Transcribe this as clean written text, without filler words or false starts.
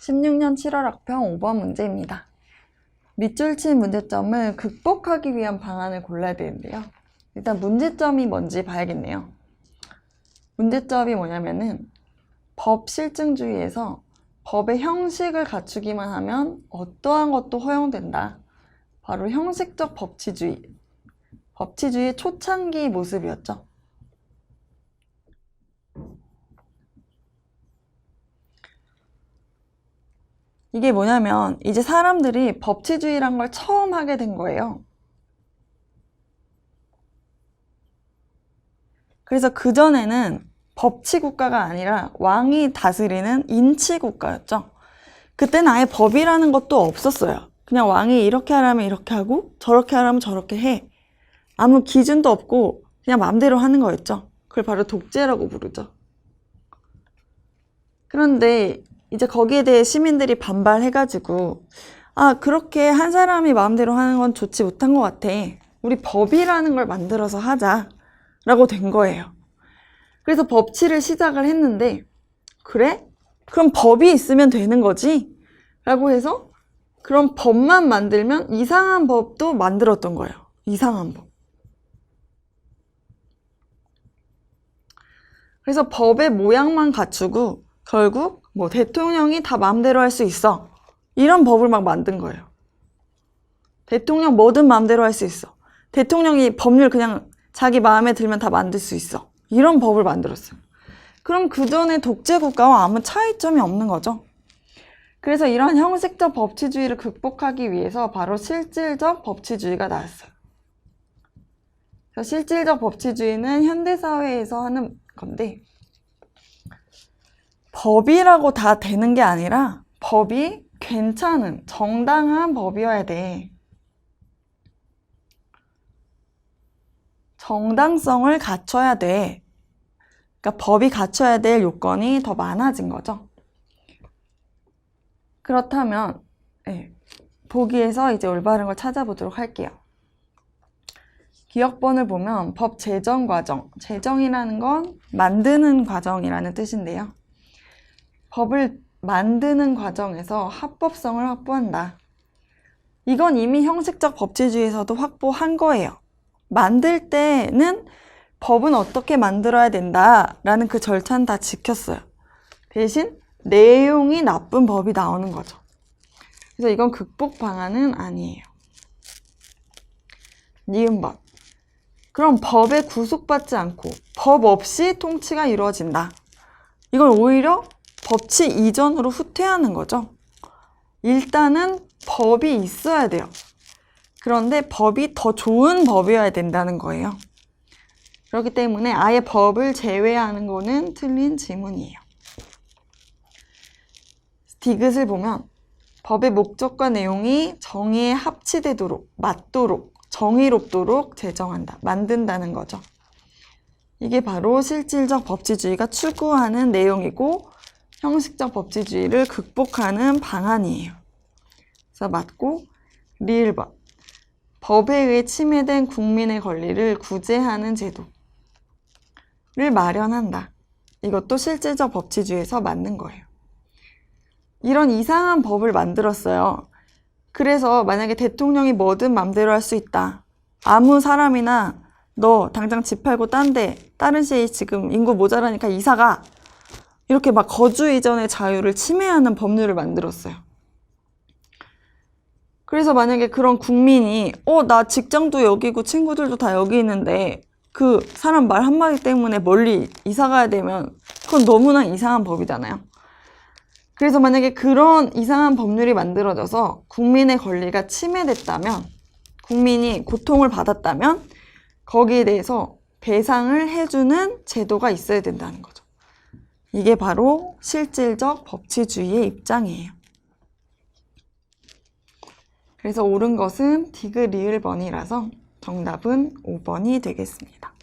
16년 7월 학평 5번 문제입니다. 밑줄 친 문제점을 극복하기 위한 방안을 골라야 되는데요. 일단 문제점이 뭔지 봐야겠네요. 문제점이 뭐냐면은 법 실증주의에서 법의 형식을 갖추기만 하면 어떠한 것도 허용된다. 바로 형식적 법치주의. 법치주의의 초창기 모습이었죠. 이게 뭐냐면 이제 사람들이 법치주의란 걸 처음 하게 된 거예요. 그래서 그전에는 법치국가가 아니라 왕이 다스리는 인치국가였죠. 그때는 아예 법이라는 것도 없었어요. 그냥 왕이 이렇게 하라면 이렇게 하고 저렇게 하라면 저렇게 해. 아무 기준도 없고 그냥 마음대로 하는 거였죠. 그걸 바로 독재라고 부르죠. 그런데 이제 거기에 대해 시민들이 반발해가지고 그렇게 한 사람이 마음대로 하는 건 좋지 못한 것 같아. 우리 법이라는 걸 만들어서 하자 라고 된 거예요. 그래서 법치를 시작을 했는데 그래? 그럼 법이 있으면 되는 거지? 라고 해서 그럼 법만 만들면 이상한 법도 만들었던 거예요. 이상한 법. 그래서 법의 모양만 갖추고 결국 뭐 대통령이 다 마음대로 할 수 있어. 이런 법을 막 만든 거예요. 대통령 뭐든 마음대로 할 수 있어. 대통령이 법률 그냥 자기 마음에 들면 다 만들 수 있어. 이런 법을 만들었어요. 그럼 그전에 독재국가와 아무 차이점이 없는 거죠. 그래서 이런 형식적 법치주의를 극복하기 위해서 바로 실질적 법치주의가 나왔어요. 그래서 실질적 법치주의는 현대사회에서 하는 건데 법이라고 다 되는 게 아니라 법이 괜찮은, 정당한 법이어야 돼. 정당성을 갖춰야 돼. 그러니까 법이 갖춰야 될 요건이 더 많아진 거죠. 그렇다면 보기에서 이제 올바른 걸 찾아보도록 할게요. 기억본을 보면 법 제정 과정, 제정이라는 건 만드는 과정이라는 뜻인데요. 법을 만드는 과정에서 합법성을 확보한다. 이건 이미 형식적 법치주의에서도 확보한 거예요. 만들 때는 법은 어떻게 만들어야 된다라는 그 절차는 다 지켰어요. 대신 내용이 나쁜 법이 나오는 거죠. 그래서 이건 극복 방안은 아니에요. 니은법. 그럼 법에 구속받지 않고 법 없이 통치가 이루어진다. 이건 오히려 법치 이전으로 후퇴하는 거죠. 일단은 법이 있어야 돼요. 그런데 법이 더 좋은 법이어야 된다는 거예요. 그렇기 때문에 아예 법을 제외하는 거는 틀린 지문이에요. 디귿을 보면 법의 목적과 내용이 정의에 합치되도록, 맞도록, 정의롭도록 제정한다, 만든다는 거죠. 이게 바로 실질적 법치주의가 추구하는 내용이고 형식적 법치주의를 극복하는 방안이에요. 그래서 맞고 리을번. 법에 의해 침해된 국민의 권리를 구제하는 제도를 마련한다. 이것도 실질적 법치주의에서 맞는 거예요. 이런 이상한 법을 만들었어요. 그래서 만약에 대통령이 뭐든 맘대로 할 수 있다. 아무 사람이나 너 당장 집 팔고 다른 시에 지금 인구 모자라니까 이사가. 이렇게 막 거주 이전의 자유를 침해하는 법률을 만들었어요. 그래서 만약에 그런 국민이 나 직장도 여기고 친구들도 다 여기 있는데 그 사람 말 한마디 때문에 멀리 이사 가야 되면 그건 너무나 이상한 법이잖아요. 그래서 만약에 그런 이상한 법률이 만들어져서 국민의 권리가 침해됐다면, 국민이 고통을 받았다면 거기에 대해서 배상을 해주는 제도가 있어야 된다는 거죠. 이게 바로 실질적 법치주의의 입장이에요. 그래서 옳은 것은 디귿 리을번이라서 정답은 5번이 되겠습니다.